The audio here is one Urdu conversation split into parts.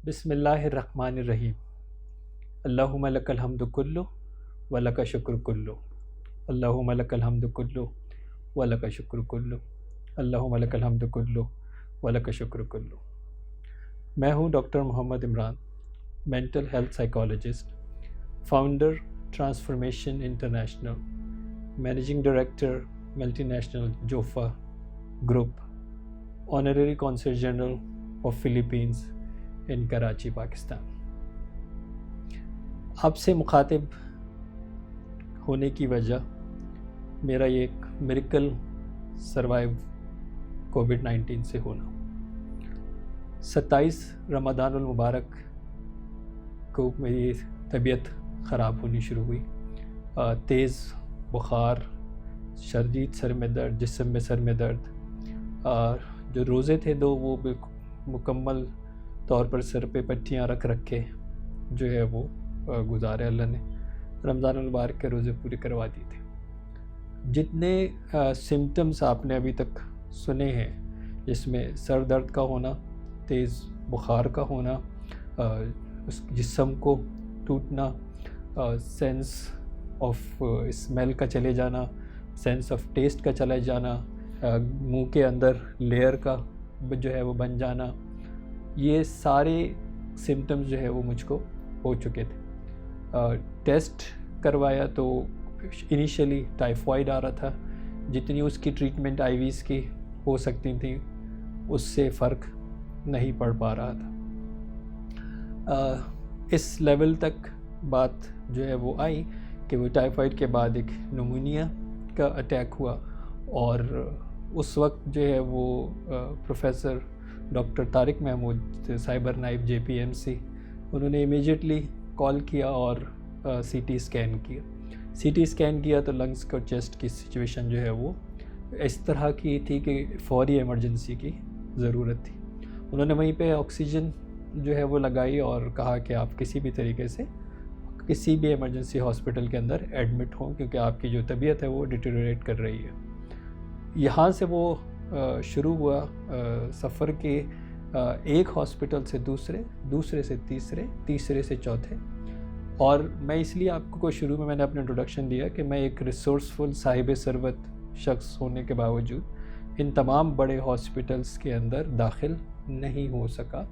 بسم اللہ الرحمن الرحیم۔ اللہم لک الحمد کلو ولک شکر کلو، اللہم لک الحمد کلو ولک شکر کلو، اللہم لک الحمد کلو ولک شکر کلو۔ میں ہوں doctor Muhammad Imran, mental health psychologist, founder transformation international, managing director multinational جوفا group, honorary consul general of Philippines in Karachi, Pakistan. آپ سے مخاطب ہونے کی وجہ میرا یہ ایک میریکل سروائیو کووڈ-19 سے ہونا۔ 27 رمضان المبارک کو میری طبیعت خراب ہونی شروع ہوئی، تیز بخار، شدید سر میں درد، جسم میں سر میں درد، جو روزے تھے وہ مکمل طور پر سر پہ پٹیاں رکھ کے جو ہے وہ گزارے اللہ نے۔ رمضان المبارک کے روزے پورے کروا دیے تھے۔ جتنے سمٹمز آپ نے ابھی تک سنے ہیں، جس میں سر درد کا ہونا، تیز بخار کا ہونا، جسم کو ٹوٹنا، سینس آف اسمیل کا چلے جانا، سینس آف ٹیسٹ کا چلا جانا، منہ کے اندر لیئر کا جو ہے وہ بن جانا، یہ سارے سمٹمز جو ہے وہ مجھ کو ہو چکے تھے۔ ٹیسٹ کروایا تو انیشلی ٹائیفائڈ آ رہا تھا، جتنی اس کی ٹریٹمنٹ آئی ویز کی ہو سکتی تھیں اس سے فرق نہیں پڑ پا رہا تھا۔ اس لیول تک بات جو ہے وہ آئی کہ وہ ٹائیفائڈ کے بعد ایک نمونیا کا اٹیک ہوا، اور اس وقت جو ہے وہ پروفیسر ڈاکٹر طارق محمود سائبر نائب JPMC، انہوں نے امیجیٹلی کال کیا اور CT اسکین کیا۔ CT اسکین کیا تو لنگس اور چیسٹ کی سچویشن جو ہے وہ اس طرح کی تھی کہ فوری ایمرجنسی کی ضرورت تھی۔ انہوں نے وہیں پہ آکسیجن جو ہے وہ لگائی اور کہا کہ آپ کسی بھی طریقے سے کسی بھی ایمرجنسی ہاسپٹل کے اندر ایڈمٹ ہوں، کیونکہ آپ کی جو طبیعت ہے وہ ڈیٹیریٹ کر رہی ہے۔ یہاں سے وہ شروع ہوا سفر کے، ایک ہاسپٹل سے دوسرے سے تیسرے سے چوتھے۔ اور میں اس لیے آپ کو شروع میں نے اپنا انٹروڈکشن دیا کہ میں ایک ریسورسفل صاحب ثروت شخص ہونے کے باوجود ان تمام بڑے ہاسپٹلس کے اندر داخل نہیں ہو سکا،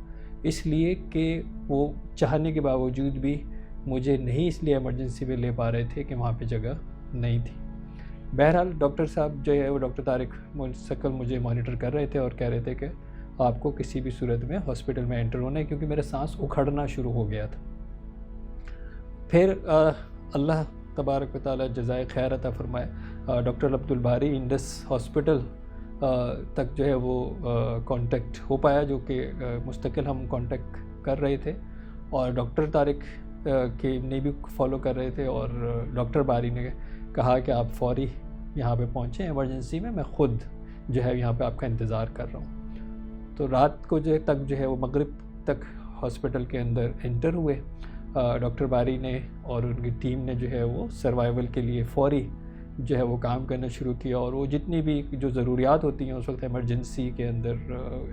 اس لیے کہ وہ چاہنے کے باوجود بھی مجھے نہیں اس لیے ایمرجنسی میں لے پا رہے تھے کہ وہاں پہ جگہ نہیں تھی۔ بہرحال ڈاکٹر صاحب جو ہے وہ ڈاکٹر طارق مستقل مجھے مانیٹر کر رہے تھے اور کہہ رہے تھے کہ آپ کو کسی بھی صورت میں ہاسپٹل میں انٹر ہونا ہے، کیونکہ میرا سانس اکھڑنا شروع ہو گیا تھا۔ پھر اللہ تبارک و تعالیٰ جزائے خیر عطا فرمائے، ڈاکٹر عبدالباری انڈس ہاسپٹل تک جو ہے وہ کانٹیکٹ ہو پایا، جو کہ مستقل ہم کانٹیکٹ کر رہے تھے، اور ڈاکٹر طارق کے نے بھی فالو کر رہے تھے، اور ڈاکٹر باری نے کہا کہ آپ فوری یہاں پہ پہنچیں ایمرجنسی میں خود جو ہے یہاں پہ آپ کا انتظار کر رہا ہوں۔ تو رات کو جو ہے وہ مغرب تک ہاسپٹل کے اندر انٹر ہوئے۔ ڈاکٹر باری نے اور ان کی ٹیم نے جو ہے وہ سروائیول کے لیے فوری جو ہے وہ کام کرنا شروع کیا، اور وہ جتنی بھی جو ضروریات ہوتی ہیں اس وقت ایمرجنسی کے اندر،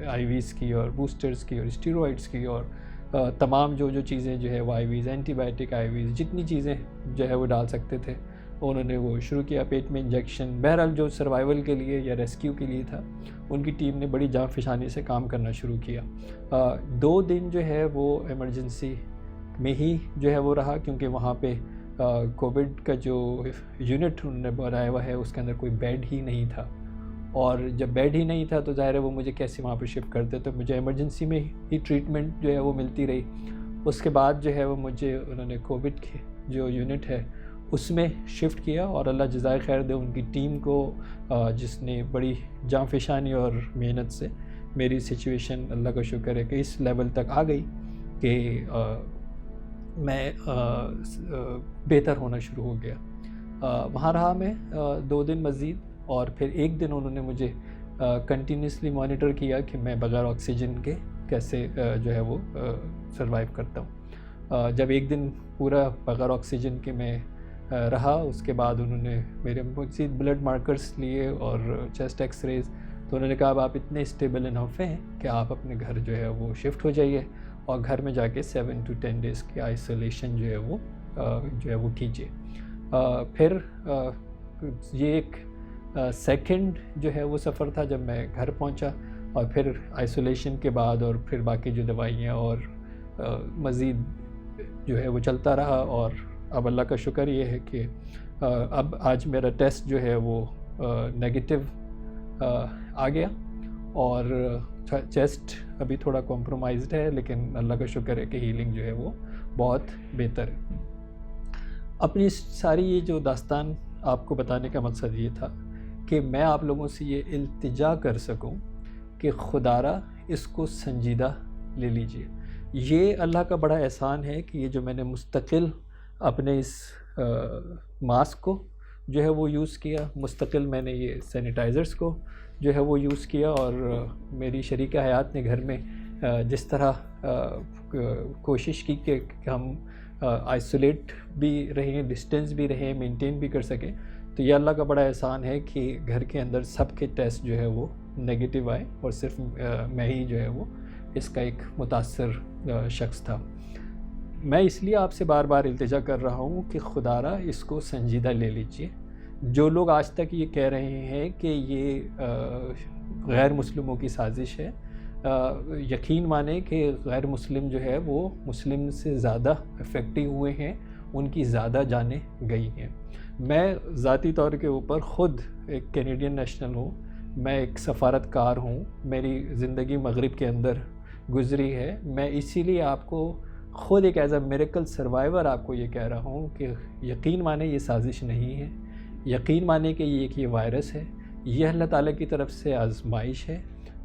آئی ویز کی اور بوسٹرز کی اور اسٹیرائڈز کی، اور تمام جو چیزیں جو ہے وہ آئی ویز، اینٹی بائیوٹک آئی ویز، جتنی چیزیں جو ہے وہ ڈال سکتے تھے انہوں نے وہ شروع کیا، پیٹ میں انجیکشن۔ بہرحال جو سروائیول کے لیے یا ریسکیو کے لیے تھا، ان کی ٹیم نے بڑی جاں فشانی سے کام کرنا شروع کیا۔ 2 دن جو ہے وہ ایمرجنسی میں ہی جو ہے وہ رہا، کیونکہ وہاں پہ کووڈ کا جو یونٹ انہوں نے بنایا ہوا ہے اس کے اندر کوئی بیڈ ہی نہیں تھا، اور جب بیڈ ہی نہیں تھا تو ظاہر ہے وہ مجھے کیسے وہاں پہ شفٹ کرتے، تو مجھے ایمرجنسی میں ہی ٹریٹمنٹ جو ہے وہ ملتی رہی۔ اس کے بعد جو ہے وہ مجھے انہوں نے کووڈ کی جو یونٹ ہے اس میں شفٹ کیا، اور اللہ جزائے خیر دے ان کی ٹیم کو، جس نے بڑی جاں فشانی اور محنت سے میری سچویشن اللہ کا شکر ہے کہ اس لیول تک آ گئی کہ میں بہتر ہونا شروع ہو گیا۔ وہاں رہا میں 2 دن مزید، اور پھر ایک دن انہوں نے مجھے کنٹینیوسلی مانیٹر کیا کہ میں بغیر آکسیجن کے کیسے جو ہے وہ سروائیو کرتا ہوں۔ جب ایک دن پورا بغیر آکسیجن کے میں رہا، اس کے بعد انہوں نے میرے مزید بلڈ مارکرز لیے اور چیسٹ ایکس ریز، تو انہوں نے کہا اب آپ اتنے اسٹیبل انف ہیں کہ آپ اپنے گھر جو ہے وہ شفٹ ہو جائیے، اور گھر میں جا کے 7 to 10 days کی آئسولیشن جو ہے وہ کیجیے. پھر یہ ایک سیکنڈ جو ہے وہ سفر تھا جب میں گھر پہنچا, اور پھر آئسولیشن کے بعد اور پھر باقی جو دوائیاں اور مزید جو ہے وہ چلتا رہا. اور اب اللہ کا شکر یہ ہے کہ اب آج میرا ٹیسٹ جو ہے وہ نیگیٹو آ گیا, اور چیسٹ ابھی تھوڑا کمپرومائزڈ ہے, لیکن اللہ کا شکر ہے کہ ہیلنگ جو ہے وہ بہت بہتر ہے. اپنی ساری یہ جو داستان آپ کو بتانے کا مقصد یہ تھا کہ میں آپ لوگوں سے یہ التجا کر سکوں کہ خدا را اس کو سنجیدہ لے لیجئے. یہ اللہ کا بڑا احسان ہے کہ یہ جو میں نے مستقل اپنے اس ماسک کو جو ہے وہ یوز کیا, مستقل میں نے یہ سینیٹائزرز کو جو ہے وہ یوز کیا, اور میری شریکہ حیات نے گھر میں جس طرح کوشش کی کہ ہم آئسولیٹ بھی رہیں, ڈسٹینس بھی رہیں, مینٹین بھی کر سکیں. تو یہ اللہ کا بڑا احسان ہے کہ گھر کے اندر سب کے ٹیسٹ جو ہے وہ نیگیٹو آئے, اور صرف میں ہی جو ہے وہ اس کا ایک متاثر شخص تھا. میں اس لیے آپ سے بار بار التجا کر رہا ہوں کہ خدا را اس کو سنجیدہ لے لیجئے. جو لوگ آج تک یہ کہہ رہے ہیں کہ یہ غیر مسلموں کی سازش ہے, یقین مانیں کہ غیر مسلم جو ہے وہ مسلم سے زیادہ افیکٹو ہوئے ہیں, ان کی زیادہ جانیں گئی ہیں. میں ذاتی طور کے اوپر خود ایک کینیڈین نیشنل ہوں, میں ایک سفارتکار ہوں, میری زندگی مغرب کے اندر گزری ہے. میں اسی لیے آپ کو خود ایک ایز اے میریکل سروائیور آپ کو یہ کہہ رہا ہوں کہ یقین مانیں یہ سازش نہیں ہے, یقین مانیں کہ یہ وائرس ہے, یہ اللہ تعالیٰ کی طرف سے آزمائش ہے.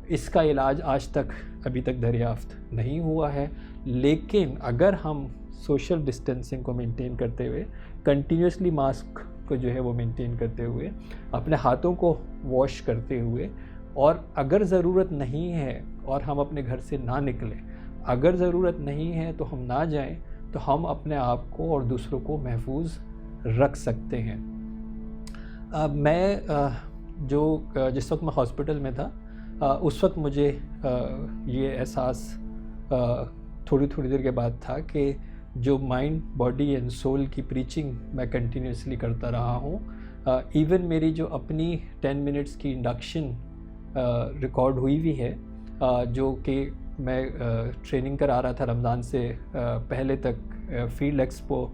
اس کا علاج آج تک ابھی تک دریافت نہیں ہوا ہے, لیکن اگر ہم سوشل ڈسٹینسنگ کو مینٹین کرتے ہوئے, کنٹینیوسلی ماسک کو جو ہے وہ مینٹین کرتے ہوئے, اپنے ہاتھوں کو واش کرتے ہوئے, اور اگر ضرورت نہیں ہے اور ہم اپنے گھر سے نہ نکلیں, اگر ضرورت نہیں ہے تو ہم نہ جائیں, تو ہم اپنے آپ کو اور دوسروں کو محفوظ رکھ سکتے ہیں. میں جس وقت میں ہاسپٹل میں تھا, اس وقت مجھے یہ احساس تھوڑی دیر کے بعد تھا کہ جو مائنڈ, باڈی اینڈ سول کی پریچنگ میں کنٹینیوسلی کرتا رہا ہوں, ایون میری جو اپنی 10 منٹس کی انڈکشن ریکارڈ ہوئی ہوئی ہے, جو کہ میں ٹریننگ کرا رہا تھا رمضان سے پہلے تک فیلڈ ایکسپو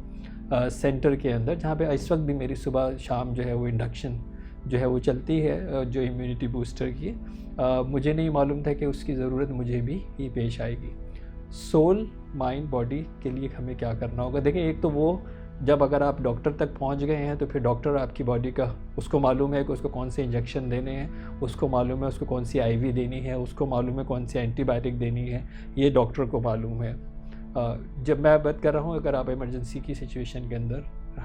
سینٹر کے اندر, جہاں پہ اس وقت بھی میری صبح شام جو ہے وہ انڈکشن جو ہے وہ چلتی ہے, جو امیونٹی بوسٹر کی. مجھے نہیں معلوم تھا کہ اس کی ضرورت مجھے بھی ہی پیش آئے گی. سول, مائنڈ, باڈی کے لیے ہمیں کیا کرنا ہوگا؟ دیکھیں, ایک تو وہ جب اگر آپ ڈاکٹر تک پہنچ گئے ہیں تو پھر ڈاکٹر آپ کی باڈی کا, اس کو معلوم ہے کہ اس کو کون سے انجیکشن دینے ہیں, اس کو معلوم ہے اس کو کون سی آئی وی دینی ہے, اس کو معلوم ہے کون سی اینٹی بائیوٹک دینی ہے, یہ ڈاکٹر کو معلوم ہے. جب میں بات کر رہا ہوں اگر آپ ایمرجنسی کی سچویشن کے اندر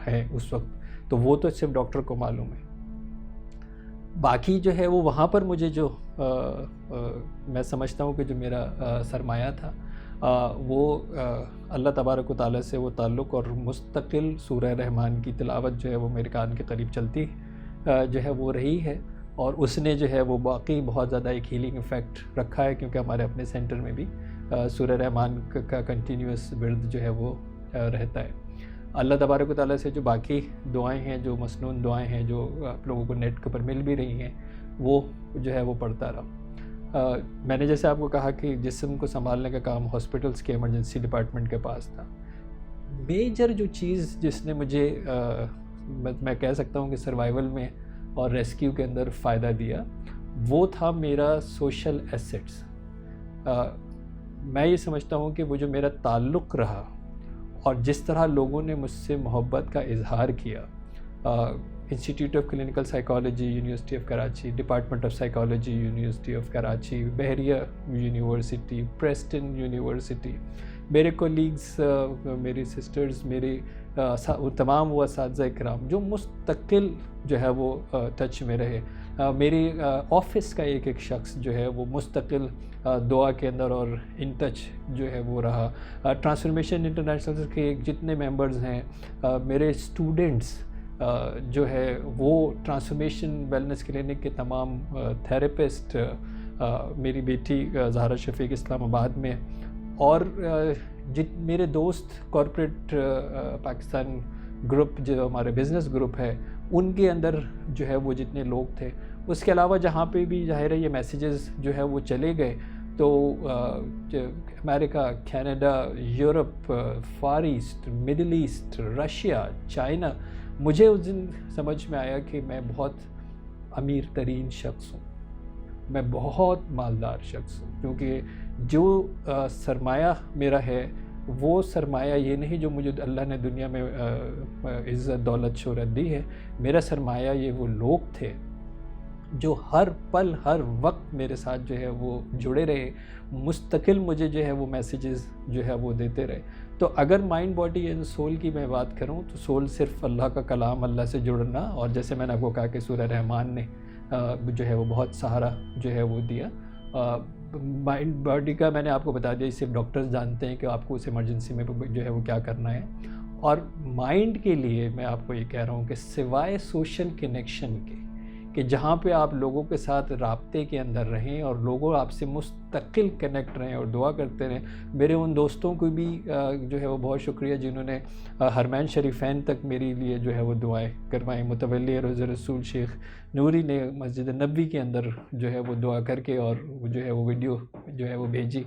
ہیں اس وقت, تو وہ تو صرف ڈاکٹر کو معلوم ہے. باقی جو ہے وہ وہاں پر مجھے جو میں سمجھتا ہوں کہ جو میرا سرمایہ تھا, وہ اللہ تبارک و تعالیٰ سے وہ تعلق, اور مستقل سورہ رحمان کی تلاوت جو ہے وہ میرے کان کے قریب چلتی جو ہے وہ رہی ہے, اور اس نے جو ہے وہ باقی بہت زیادہ ایک ہیلنگ ایفیکٹ رکھا ہے, کیونکہ ہمارے اپنے سینٹر میں بھی سورہ رحمان کا کنٹینیوس ورد جو ہے وہ رہتا ہے. اللہ تبارک و تعالیٰ سے جو باقی دعائیں ہیں, جو مسنون دعائیں ہیں, جو آپ لوگوں کو نیٹ کے اوپر مل بھی رہی ہیں, وہ جو ہے وہ پڑھتا رہا. میں نے جیسے آپ کو کہا کہ جسم کو سنبھالنے کا کام ہاسپٹلس کے ایمرجنسی ڈپارٹمنٹ کے پاس تھا. میجر جو چیز جس نے مجھے میں کہہ سکتا ہوں کہ سروائیول میں اور ریسکیو کے اندر فائدہ دیا, وہ تھا میرا سوشل ایسیٹس. میں یہ سمجھتا ہوں کہ وہ جو میرا تعلق رہا اور جس طرح لوگوں نے مجھ سے محبت کا اظہار کیا, institute of clinical psychology university of Karachi, department of psychology university of Karachi, بحریہ یونیورسٹی, پریسٹن یونیورسٹی, میرے کولیگز, میری سسٹرز, میری تمام وہ اساتذہ کرام جو مستقل جو ہے وہ ٹچ میں رہے. میری آفس کا ایک شخص جو ہے وہ مستقل دعا کے اندر اور ان ٹچ جو ہے وہ رہا. ٹرانسفارمیشن انٹرنیشنل کے جتنے ممبرز ہیں, میرے اسٹوڈنٹس جو ہے وہ ٹرانسفارمیشن ویلنس کلینک کے تمام تھراپسٹ, میری بیٹی زہرا شفیق اسلام آباد میں, اور میرے دوست کارپوریٹ پاکستان گروپ جو ہمارے بزنس گروپ ہے ان کے اندر جو ہے وہ جتنے لوگ تھے، اس کے علاوہ جہاں پہ بھی ظاہر ہے یہ میسیجز جو ہے وہ چلے گئے، تو امریکہ، Canada, Europe, Far East, Middle East, Russia, China, مجھے اس دن سمجھ میں آیا کہ میں بہت امیر ترین شخص ہوں، میں بہت مالدار شخص ہوں، کیونکہ جو سرمایہ میرا ہے وہ سرمایہ یہ نہیں جو مجھے اللہ نے دنیا میں عزت، دولت، شہرت دی ہے، میرا سرمایہ یہ وہ لوگ تھے جو ہر پل ہر وقت میرے ساتھ جو ہے وہ جڑے رہے، مستقل مجھے جو ہے وہ میسیجز جو ہے وہ دیتے رہے۔ تو اگر مائنڈ، باڈی اینڈ سول کی میں بات کروں تو سول صرف اللہ کا کلام، اللہ سے جڑنا، اور جیسے میں نے آپ کو کہا کہ سورہ رحمان نے جو ہے وہ بہت سہارا جو ہے وہ دیا۔ مائنڈ باڈی کا میں نے آپ کو بتا دیا، صرف ڈاکٹرز جانتے ہیں کہ آپ کو اس ایمرجنسی میں جو ہے وہ کیا کرنا ہے۔ اور مائنڈ کے لیے میں آپ کو یہ کہہ رہا ہوں کہ سوائے سوشل کنیکشن کے، کہ جہاں پہ آپ لوگوں کے ساتھ رابطے کے اندر رہیں اور لوگوں آپ سے مستقل کنیکٹ رہیں اور دعا کرتے رہیں۔ میرے ان دوستوں کو بھی جو ہے وہ بہت شکریہ جنہوں نے حرمین شریفین تک میرے لیے جو ہے وہ دعائیں کروائیں۔ متولی روضہ رسول شیخ نوری نے مسجد نبوی کے اندر جو ہے وہ دعا کر کے اور جو ہے وہ ویڈیو جو ہے وہ بھیجی۔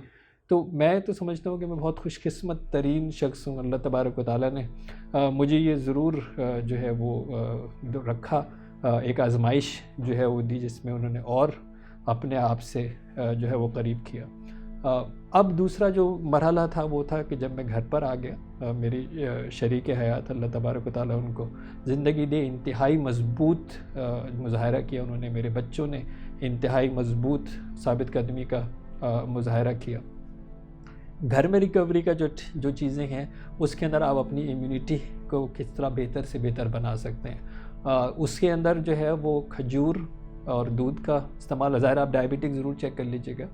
تو میں تو سمجھتا ہوں کہ میں بہت خوش قسمت ترین شخص ہوں۔ اللہ تبارک و تعالیٰ نے مجھے یہ ضرور جو ہے وہ رکھا، ایک آزمائش جو ہے وہ دی جس میں انہوں نے اور اپنے آپ سے جو ہے وہ قریب کیا۔ اب دوسرا جو مرحلہ تھا وہ تھا کہ جب میں گھر پر آ گیا، میری شریک حیات اللہ تبارک و تعالیٰ ان کو زندگی دے، انتہائی مضبوط مظاہرہ کیا انہوں نے، میرے بچوں نے انتہائی مضبوط ثابت قدمی کا مظاہرہ کیا۔ گھر میں ریکوری کا جو چیزیں ہیں اس کے اندر آپ اپنی امیونٹی کو کس طرح بہتر سے بہتر بنا سکتے ہیں، اس کے اندر جو ہے وہ کھجور اور دودھ کا استعمال، ظاہر آپ ڈائبٹک ضرور چیک کر لیجیے گا،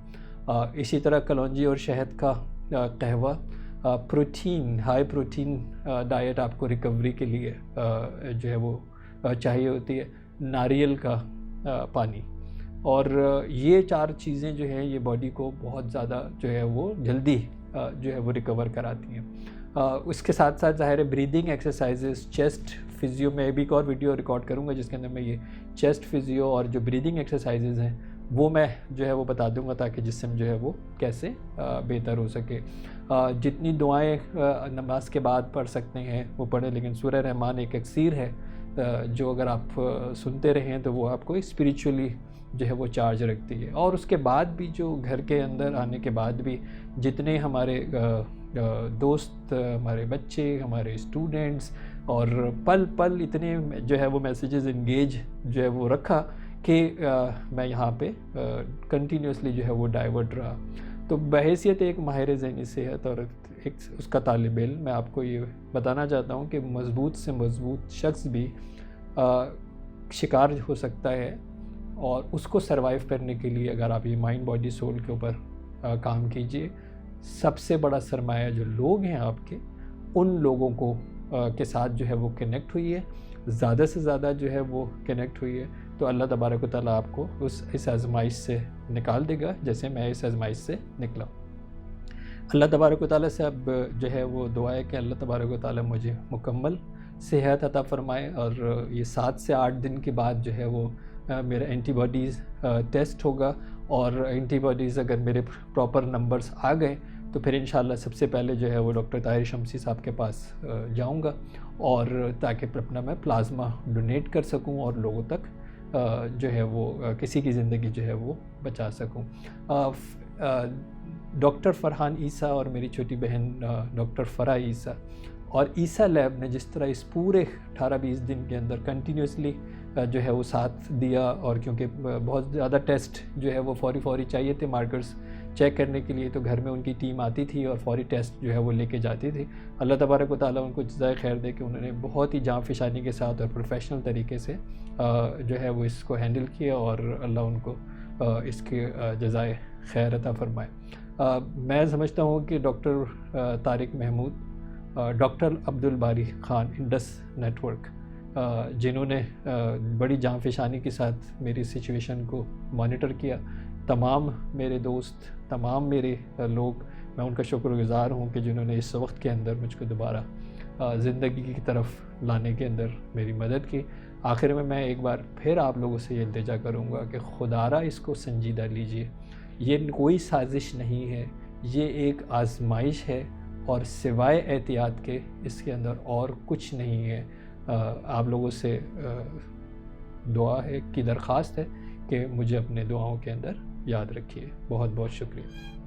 اسی طرح کلونجی اور شہد کا قہوہ، پروٹین، ہائی پروٹین ڈائٹ آپ کو ریکوری کے لیے جو ہے وہ چاہیے ہوتی ہے، ناریل کا پانی، اور یہ 4 چیزیں جو ہیں یہ باڈی کو بہت زیادہ جو ہے وہ جلدی جو ہے وہ ریکور کراتی ہیں۔ اس کے ساتھ ساتھ ظاہر ہے بریدنگ ایکسرسائزز، چیسٹ فزیو، میں بھی ایک اور ویڈیو ریکارڈ کروں گا جس کے اندر میں یہ چیسٹ فزیو اور جو بریدنگ ایکسرسائزز ہیں وہ میں جو ہے وہ بتا دوں گا تاکہ جسم جو ہے وہ کیسے بہتر ہو سکے۔ جتنی دعائیں نماز کے بعد پڑھ سکتے ہیں وہ پڑھیں، لیکن سورہ رحمان ایک اکسیر ہے جو اگر آپ سنتے رہیں تو وہ آپ کو اسپریچولی جو ہے وہ چارج رکھتی ہے۔ اور اس کے بعد بھی جو گھر کے اندر آنے کے بعد بھی جتنے ہمارے دوست، ہمارے بچے، ہمارے اسٹوڈنٹس، اور پل پل اتنے جو ہے وہ میسیجز انگیج جو ہے وہ رکھا کہ میں یہاں پہ کنٹینیوسلی جو ہے وہ ڈائیورٹ رہا۔ تو بحیثیت ایک ماہر ذہنی صحت اور ایک اس کا طالب علم، میں آپ کو یہ بتانا چاہتا ہوں کہ مضبوط سے مضبوط شخص بھی شکار ہو سکتا ہے، اور اس کو سروائیو کرنے کے لیے اگر آپ یہ مائنڈ، باڈی، سول کے اوپر کام کیجئے۔ سب سے بڑا سرمایہ جو لوگ ہیں آپ کے، ان لوگوں کو کے ساتھ جو ہے وہ کنیکٹ ہوئی ہے، زیادہ سے زیادہ جو ہے وہ کنیکٹ ہوئی ہے، تو اللہ تبارک و تعالیٰ آپ کو اس آزمائش سے نکال دے گا جیسے میں اس آزمائش سے نکلا۔ اللہ تبارک و تعالیٰ سے اب جو ہے وہ دعا ہے کہ اللہ تبارک و تعالیٰ مجھے مکمل صحت عطا فرمائے، اور یہ 7 سے 8 دن کے بعد جو ہے وہ میرا اینٹی باڈیز ٹیسٹ ہوگا، اور اینٹی باڈیز اگر میرے پراپر نمبرز آ گئے تو پھر انشاءاللہ سب سے پہلے جو ہے وہ ڈاکٹر طاہر شمسی صاحب کے پاس جاؤں گا، اور تاکہ اپنا میں پلازما ڈونیٹ کر سکوں اور لوگوں تک جو ہے وہ کسی کی زندگی جو ہے وہ بچا سکوں۔ ڈاکٹر فرحان عیسیٰ اور میری چھوٹی بہن ڈاکٹر فرح عیسیٰ اور عیسیٰ لیب نے جس طرح اس پورے 18-20 دن کے اندر کنٹینیوسلی جو ہے وہ ساتھ دیا، اور کیونکہ بہت زیادہ ٹیسٹ جو ہے وہ فوری چاہیے تھے مارکرز چیک کرنے کے لیے، تو گھر میں ان کی ٹیم آتی تھی اور فوری ٹیسٹ جو ہے وہ لے کے جاتی تھی۔ اللہ تبارک و تعالیٰ ان کو جزائے خیر دے کہ انہوں نے بہت ہی جاں فشانی کے ساتھ اور پروفیشنل طریقے سے جو ہے وہ اس کو ہینڈل کیا، اور اللہ ان کو اس کے جزائے خیر عطا فرمائے۔ میں سمجھتا ہوں کہ doctor Tariq Mahmood, doctor Abdul Bari Khan, Indus network, جنہوں نے بڑی جاں فشانی کے ساتھ میری سچویشن کو مانیٹر کیا، تمام میرے دوست، تمام میرے لوگ میں ان کا شکر گزار ہوں کہ جنہوں نے اس وقت کے اندر مجھ کو دوبارہ زندگی کی طرف لانے کے اندر میری مدد کی۔ آخر میں ایک بار پھر آپ لوگوں سے یہ التجا کروں گا کہ خدا را اس کو سنجیدہ لیجئے، یہ کوئی سازش نہیں ہے، یہ ایک آزمائش ہے، اور سوائے احتیاط کے اس کے اندر اور کچھ نہیں ہے۔ آپ لوگوں سے دعا ہے کی درخواست ہے کہ مجھے اپنے دعاؤں کے اندر یاد رکھیے۔ بہت بہت شکریہ۔